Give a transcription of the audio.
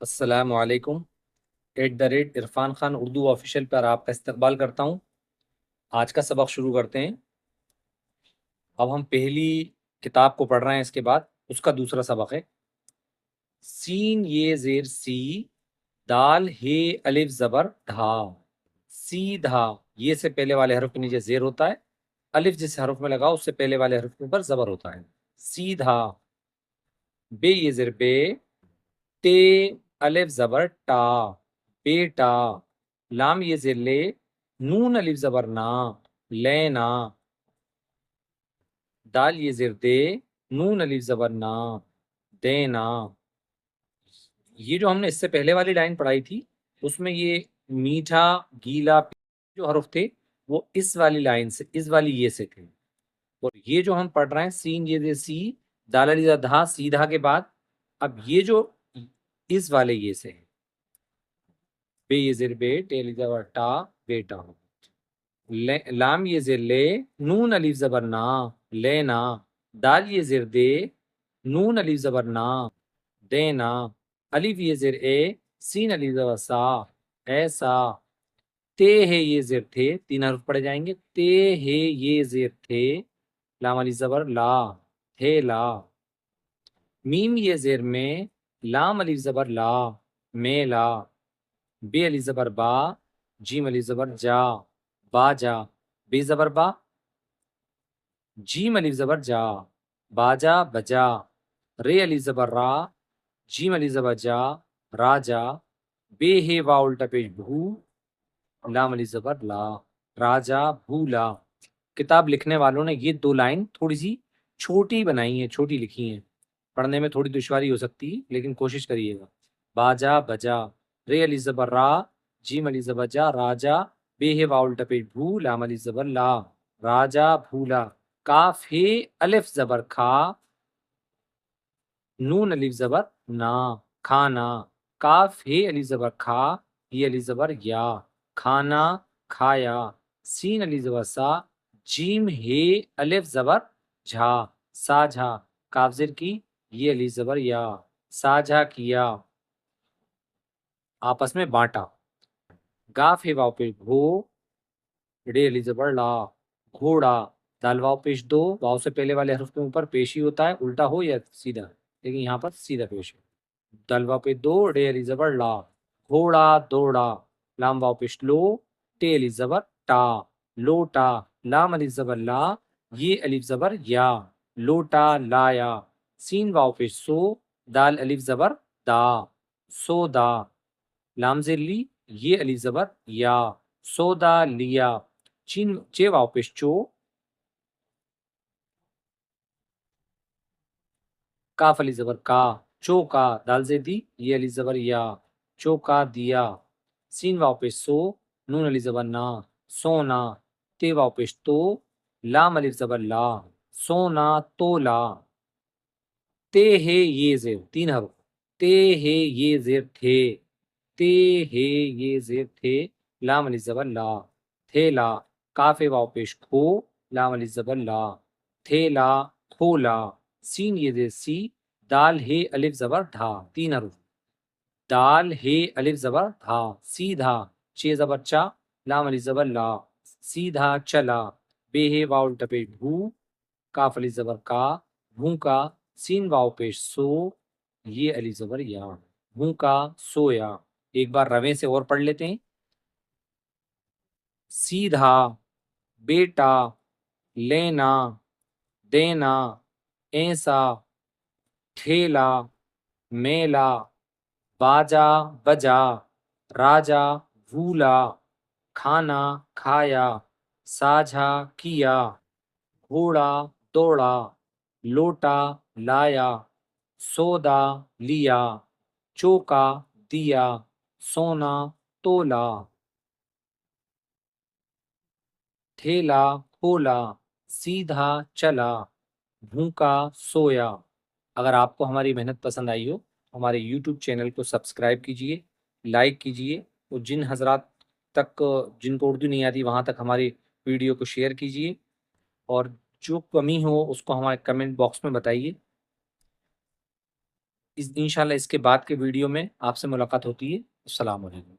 السلام علیکم۔ @عرفان خان اردو آفیشیل پر آپ کا استقبال کرتا ہوں۔ آج کا سبق شروع کرتے ہیں۔ اب ہم پہلی کتاب کو پڑھ رہے ہیں، اس کے بعد اس کا دوسرا سبق ہے۔ سین یہ زیر سی، دال ہے الف زبر دھا، سیدھا۔ یہ سے پہلے والے حرف کے نیچے زیر ہوتا ہے، الف جس حرف میں لگا اس سے پہلے والے حرف کے اوپر زبر ہوتا ہے، سیدھا۔ بے یہ زیر بے، تے الف زبر ٹا، بیٹا۔ لام یہ زیر لے، نون الف زبر نا، لینا۔ دال یہ زیر دے، نون الف زبر نا، دینا۔ یہ جو ہم نے اس سے پہلے والی لائن پڑھائی تھی، اس میں یہ میٹھا گیلا جو حرف تھے وہ اس والی لائن سے، اس والی یہ سے تھے، اور یہ جو ہم پڑھ رہے ہیں سین یہ زیر سی، دال الف زبر دھا، سیدھا کے بعد اب یہ جو اس والے یہ سے ہے، بے یہ زیر بے، ٹے الف زبر ٹا، بیٹا۔ لام یہ زیر لے، نون الف زبر نا، لینا۔ دال یہ زیر دے، نون الف زبر نا، دینا۔ الف یہ زیر اے، سین الف زبر سا، ایسا۔ تے ہے یہ زیر تھے، تین حرف پڑے جائیں گے، تے ہے یہ زیر تھے، لام الف زبر لا، تھے لا۔ میم یہ زیر میں، لام الف زبر لا، میلا۔ بے الف زبر با، جیم الف زبر جا، باجا۔ بے زبر با، جیم الف زبر جا، باجا بجا۔ رے الف زبر را، جیم الف زبر جا، راجا۔ بے ہے واو الٹا پیش بھو، لام الف زبر لا، راجا بھولا۔ کتاب لکھنے والوں نے یہ دو لائن تھوڑی سی چھوٹی بنائی ہیں، چھوٹی لکھی ہیں، پڑھنے میں تھوڑی دشواری ہو سکتی ہے لیکن کوشش کریے گا۔ باجا بجا، رے الف زبر را، جیم الف زبر جا، راجا۔ بے ہے واو الٹا پیش بھو، لام الف زبر لا، راجا بھولا۔ کاف ہے الف زبر کھا، نون الف زبر نا، کھانا۔ کاف ہے الف زبر کھا، یہ الف زبر یا، کھانا کھایا۔ سین الف زبر سا، جیم ہے الف زبر جھا، ساجھا۔ کاف زیر کی، یہ الف زبر یا، ساجھا کیا، آپس میں بانٹا۔ گاف ہے واو پیش گھو، ڈے الف زبر لا، گھوڑا۔ دال واو پیش دو، واو سے پہلے والے حرف کے اوپر پیش ہی ہوتا ہے، الٹا ہو یا سیدھا، لیکن یہاں پر سیدھا پیش ہے۔ دال واو پہ دو، ڈے الف زبر لا، گھوڑا دوڑا۔ لام واو پیش لو، ٹے الف زبر ٹا، لوٹا۔ لام الف زبر لا، یہ الف زبر یا، لوٹا لایا۔ سین واو پیش سو، دال الف زبر دا، سودا۔ لام زیر لی، یہ الف زبر یا، سودا لیا۔ چے واو پیش چو، کاف الف زبر کا، چوکا۔ دال زیر دی، یہ الف زبر یا، چوکا دیا۔ سین واو پیش سو، نون الف زبر نا، سونا۔ تے واو پیش تو، لام الف زبر لا، سونا تولا۔ تے ہے یہ زیر، تین حرف، تے ہے یہ زیر تھے، تے ہے یہ زیر تھے، لام الف زبر لا، تھیلا۔ کاف واو پیش کھو، لام الف زبر لا، تھیلا کھولا۔ سین یہ زیر سی، دال ہے الف زبر دھا، تین حرف، دال ہے الف زبر دھا، سیدھا۔ چے زبر چا، لام الف زبر لا، سیدھا چلا۔ بے ہے واو الٹا پیش بھو، کاف الف زبر کا، بھونکا۔ سین واو پیش سو، یہ الف زبر یا، بھونکا سویا۔ ایک بار روے سے اور پڑھ لیتے ہیں۔ سیدھا، بیٹا، لینا، دینا، ایسا، ٹھیلا، میلا، باجا بجا، راجا بھولا، کھانا کھایا، ساجھا کیا، گھوڑا دوڑا، لوٹا لایا، سودا لیا، چوکا دیا، سونا تولا، ٹھیلا کھولا، سیدھا چلا، بھوکا سویا۔ اگر آپ کو ہماری محنت پسند آئی ہو، ہمارے یوٹیوب چینل کو سبسکرائب کیجئے، لائک کیجئے، اور جن حضرات تک جن کو اردو نہیں آتی وہاں تک ہماری ویڈیو کو شیئر کیجئے، اور جو کمی ہو اس کو ہمارے کمنٹ باکس میں بتائیے۔ انشاءاللہ اس کے بعد کے ویڈیو میں آپ سے ملاقات ہوتی ہے۔ السلام علیکم۔